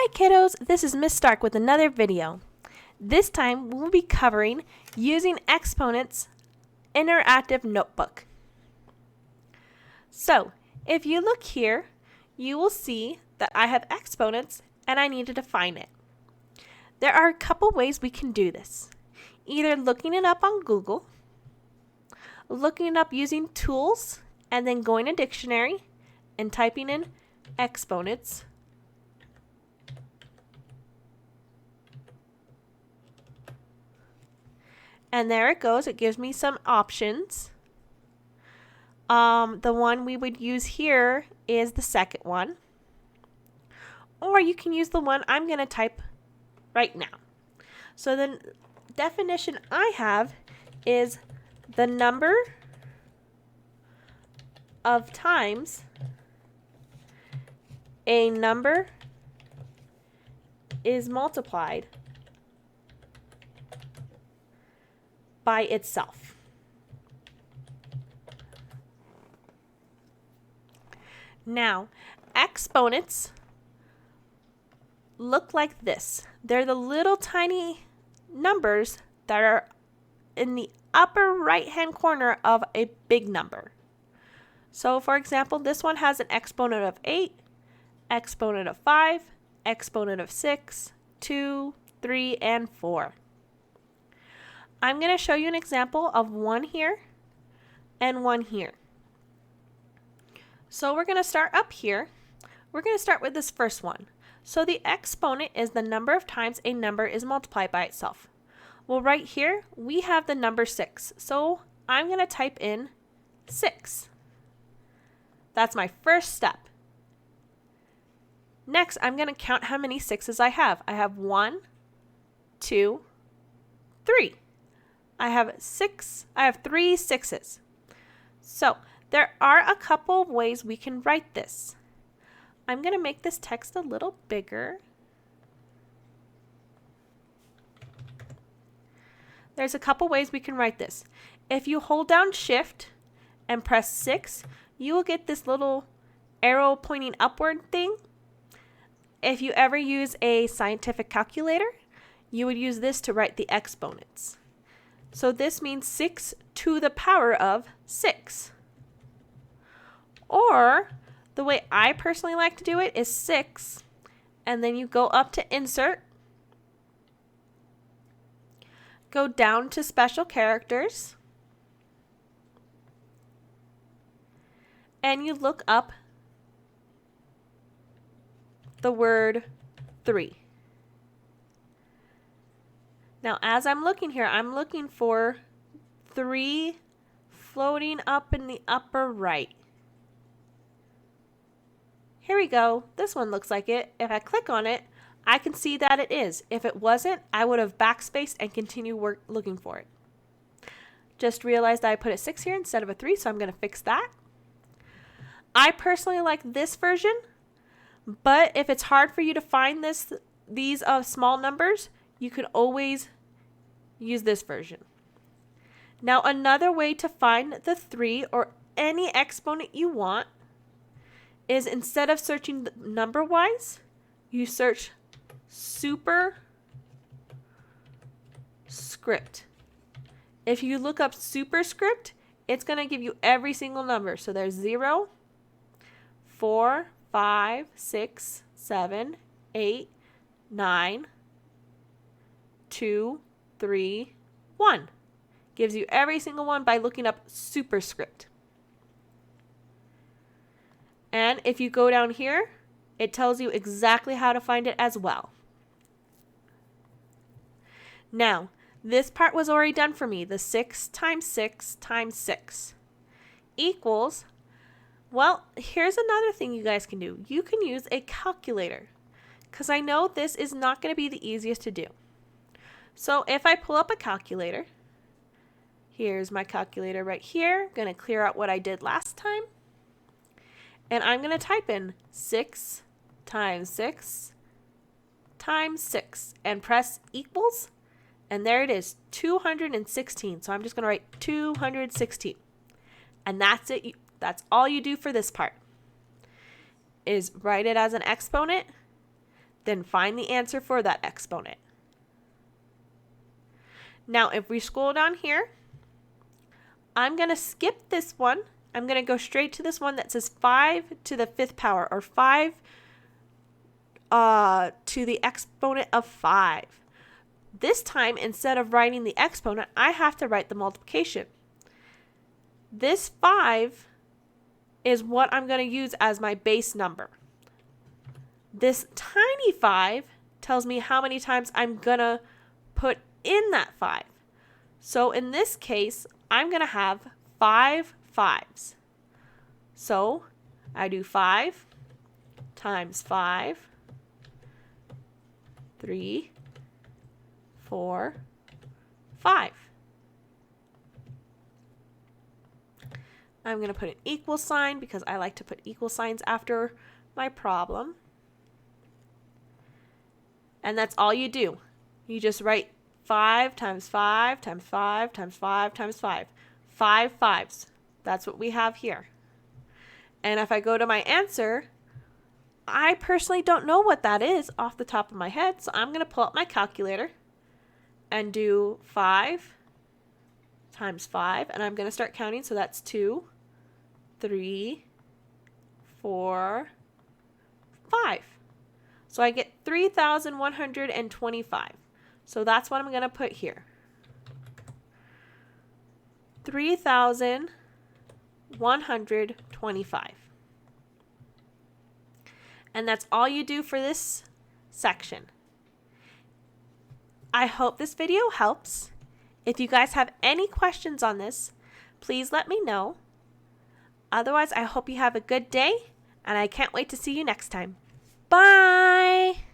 Hi kiddos, this is Miss Stark with another video. This time we'll be covering using Exponents interactive notebook. So if you look here, you will see that I have exponents and I need to define it. There are a couple ways we can do this. Either looking it up on Google, looking it up using tools, and then going to dictionary and typing in exponents. And there it goes. It gives me some options. The one we would use here is the second one. Or you can use the one I'm going to type right now. So the definition I have is the number of times a number is multiplied by itself. Now, exponents look like this. They're the little tiny numbers that are in the upper right-hand corner of a big number. So, for example, this one has an exponent of 8, exponent of 5, exponent of 6, 2, 3, and 4. I'm going to show you an example of one here and one here. So we're going to start up here. We're going to start with this first one. So the exponent is the number of times a number is multiplied by itself. Well, right here we have the number 6. So I'm going to type in 6. That's my first step. Next, I'm going to count how many 6s I have. I have 1, 2, 3. I have 3 6s. So there are a couple of ways we can write this. I'm going to make this text a little bigger. There's a couple ways we can write this. If you hold down Shift and press 6, you will get this little arrow pointing upward thing. If you ever use a scientific calculator, you would use this to write the exponents. So this means 6 to the power of 6. Or the way I personally like to do it is 6, and then you go up to Insert, go down to Special Characters, and you look up the word 3. Now, as I'm looking here, I'm looking for 3 floating up in the upper right. Here we go. This one looks like it. If I click on it, I can see that it is. If it wasn't, I would have backspaced and continued looking for it. Just realized I put a 6 here instead of a 3, so I'm going to fix that. I personally like this version, but if it's hard for you to find these small numbers, you can always use this version. Now, another way to find the 3 or any exponent you want is instead of searching number-wise, you search superscript. If you look up superscript, it's going to give you every single number. So there's 0, 4, 5, 6, 7, 8, 9, 2, 3, 1. Gives you every single one by looking up superscript. And if you go down here, it tells you exactly how to find it as well. Now, this part was already done for me. The 6 times 6 times 6 equals, well, here's another thing you guys can do. You can use a calculator, because I know this is not going to be the easiest to do. So if I pull up a calculator, here's my calculator right here. I'm going to clear out what I did last time. And I'm going to type in 6 times 6 times 6 and press equals. And there it is, 216. So I'm just going to write 216. And that's it. That's all you do for this part, is write it as an exponent, Then find the answer for that exponent. Now, if we scroll down here, I'm going to skip this one. I'm going to go straight to this one that says 5 to the 5th power, or 5 to the exponent of 5. This time, instead of writing the exponent, I have to write the multiplication. This 5 is what I'm going to use as my base number. This tiny 5 tells me how many times I'm going to put in that 5. So in this case, I'm going to have 5 5s. So I do 5 times 5, 3, 4, 5. I'm going to put an equal sign because I like to put equal signs after my problem. And that's all you do. You just write 5 times 5 times 5 times 5 times 5. 5 5s. That's what we have here. And if I go to my answer, I personally don't know what that is off the top of my head. So I'm going to pull up my calculator and do 5 times 5. And I'm going to start counting. So that's 2, 3, 4, 5. So I get 3,125. So that's what I'm going to put here. 3,125. And that's all you do for this section. I hope this video helps. If you guys have any questions on this, please let me know. Otherwise, I hope you have a good day, and I can't wait to see you next time. Bye!